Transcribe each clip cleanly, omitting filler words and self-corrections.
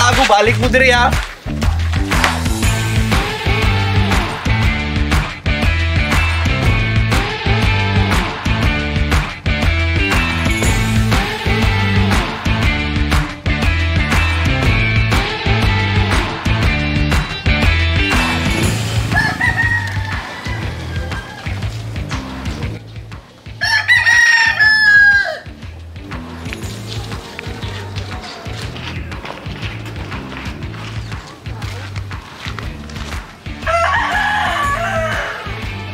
gago, balik mo diri ha.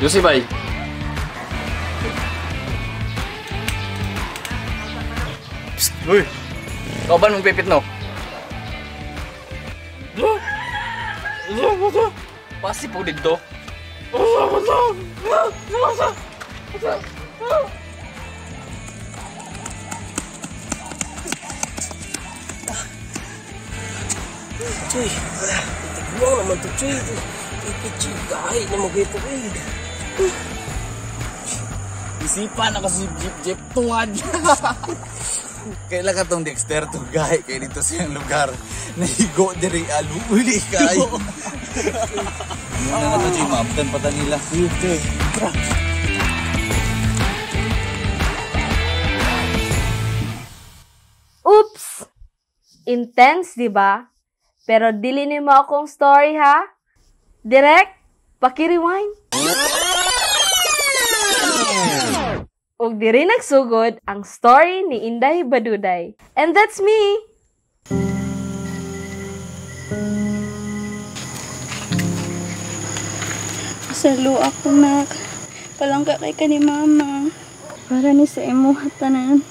Yusibay. Psst, uy. Ikaw ba mong pipit no? Pasi po dito. Cuy, tignan naman to, cuy. Ipichi, kahit na mag-ito, cuy. Isipan ako si Jeep tuwad. Kailan ka tong Dexter to guy kay dito sa iyang lugar. Nahigo diri uli kay. Muna na to Jim, abtan pa ta nila. Okay, tara. Oops! Intense, di ba? Pero dili mo akong story, ha? Direct, paki-rewind. Ug diri nagsugod ang story ni Inday Baduday. And that's me! Salo ako, nak. Palangka kay ka ni mama. Para ni sa imo hatanan.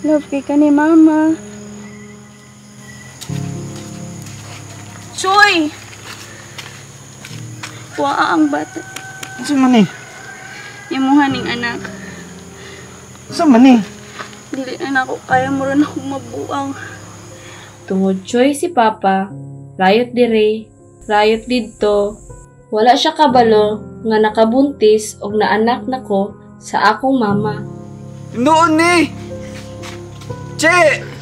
Love kay ka ni mama. Choy! Waa ang bata. Saan man eh? Yamuhaning anak. Saan man eh? Dili na ako kaya mo rin akong mabuang. Tungod choy si Papa, rayot dire, rayot didto. Wala siya kabalo nga nakabuntis og naanak nako sa akong mama. Noon ni. Che.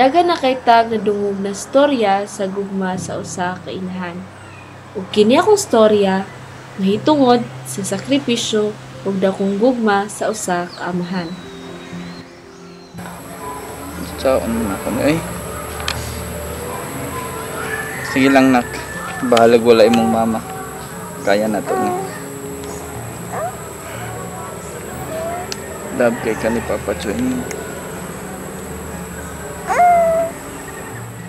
Dagan na kay tag na dungog na storya sa gugma sa usa ka inahan. Ug kini akong storya mahitungod sa sakripisyo ug dakong gugma sa usa ka amahan. Saan na kami ay? Sige lang nak. Bahalag wala imong mama. Kaya na to ni. Love kay ka ni Papa Choy.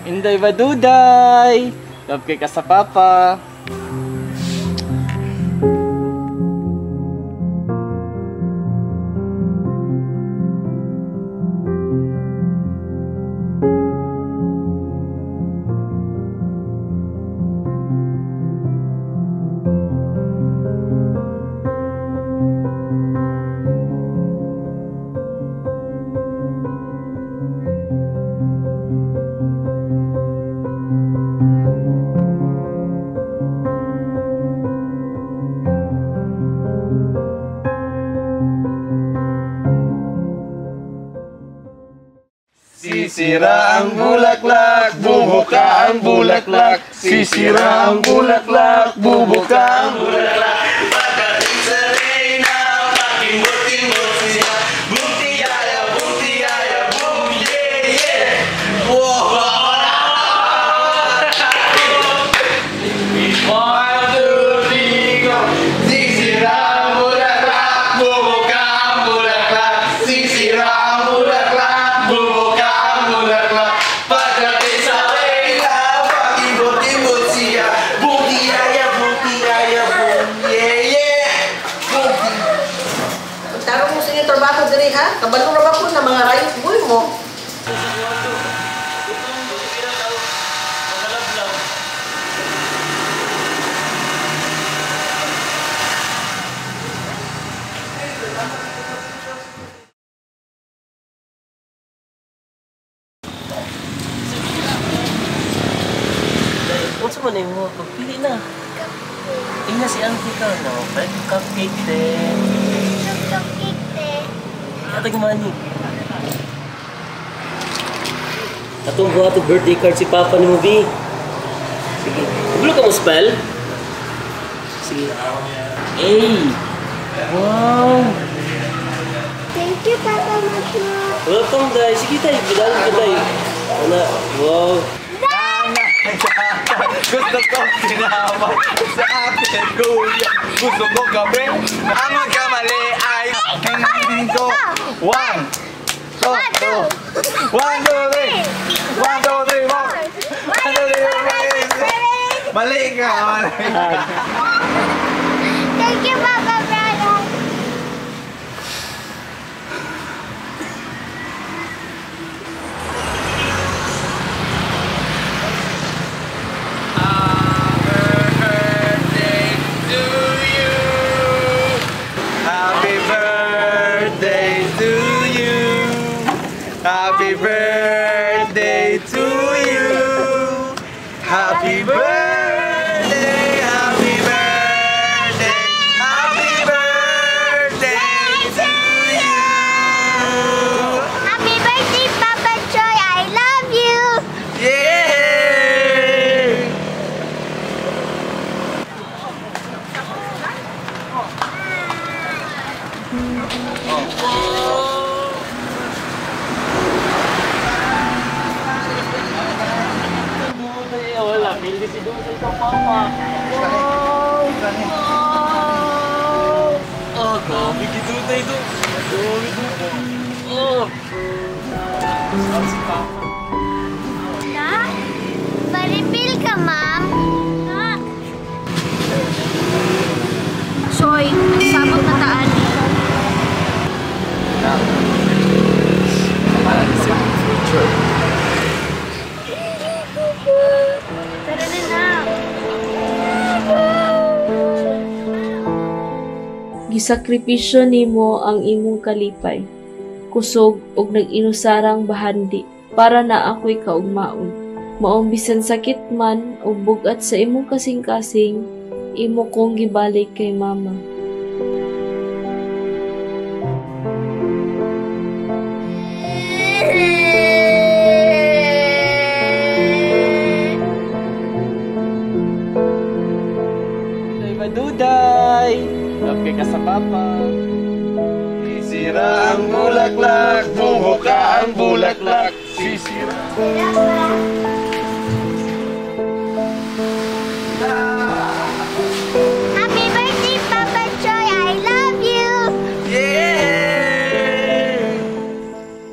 Inday Baduday! Love kay ka sa Papa! Sisira ang bulaklak, bubuka ang bulaklak. Sisira ang bulaklak, bubuka ang bulaklak. Pagdating sa reyna, makimot-kimot siya. Bumtiyaya, bumtiyaya, bum, yeah, yeah. Wow! One, two, three, go. Sisira ang bulaklak, bubuka ang bulaklak. Sisira ang bulaklak, bubuka ang bulaklak. Pagdating sa reyna, makimot-kimot siya. Bumtiyaya, bumtiyaya, bum, yeah, yeah. Tarong mo sa inyo trabaho diri ha? Kabalo na ba ko na mga rayos boy mo? Ina si auntie ka, no? Pwede cupcake, te. Cupcake, te. Ate gumani. Atong buhat og birthday card si Papa ni Mobi. Sige. Gulo ka mo spell? Sige. Hey! Wow! Thank you, Papa Macho. Welcome, Day. Sige, Day. Bilang ka, Day. Wala. Wow. Gusto ko sinama sa atin, kuya. Gusto ko gabi. Ang magkamali ay hingin ko. 1, 2, 1, 2, 3. 1, 2, 3, 4. 1, 2, 3, 4. Mali ka, mali ka. Thank you, Papa Brother. Happy birthday to you. Happy birthday to you. Happy birthday, happy birthday, happy birthday to you. Happy birthday, Papa Choy. I love you. Yay! Wala. Pili si Doon sa isang Papa. Wow! Oh, grabe gitu tayo ito. Grabe ito. Oh! Si Papa. Nak, pa-refill ka, Ma'am. Nak. Choy, nagsabot na taan. Tara na, Nak. Gisakripisyo nimo ang imong kalipay, kusog ug nag-inusarang bahandi para na ako'y kaugmaon. Maong bisan sakit man o bugat sa imong kasing-kasing, imo kong gibalik kay Mama. Day Maduday! Love ka sa Papa. Sisira ang bulaklak, bumuka ang bulaklak. Sisira. Happy birthday, Papa Choy. I love you. Yay!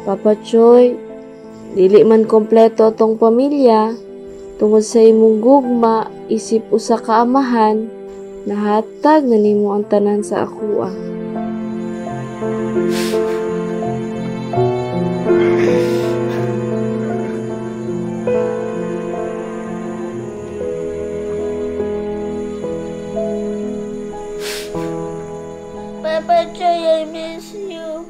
Papa Choy, dili man kompleto tong pamilya, tungod sa imong gugma, isip usa ka amahan, nahatag na nimo ang tanan sa akoa. Papa Choy, I miss you.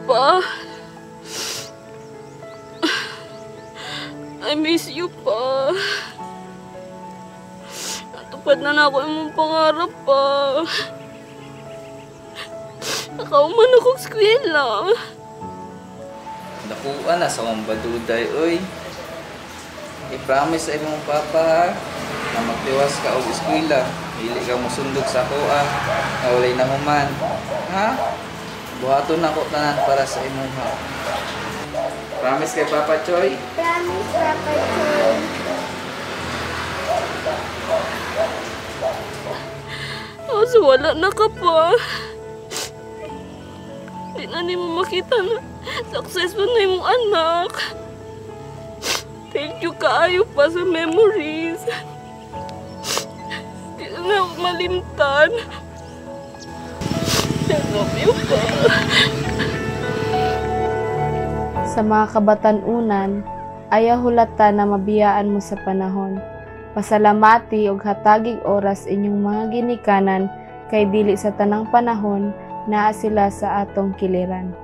Pa, I miss you, pa. Natupad na ako imong pangarap, pa. Nakauman akong eskwela. Nakuha na sa mong baduday, oy. I-promise sa imong Papa, ha? Na magtiwas ka og eskwela. Dili ka musundog sa ako, na walay na human. Ha? Buhaton ako tanan para sa imong ha. Promise kay Papa Choy? Promise, Papa Choy. Kaso wala na ka pa. Di na ni mo makita na successful na imong anak. Thank you kaayo pa sa memories. Di na ako malimtan. I love you pa. Sa mga kabatan-unan, ayaw hulata na mabiyaan mo sa panahon. Pasalamati og hatagig oras inyong mga ginikanan kay dili sa tanang panahon naa sila sa atong kiliran.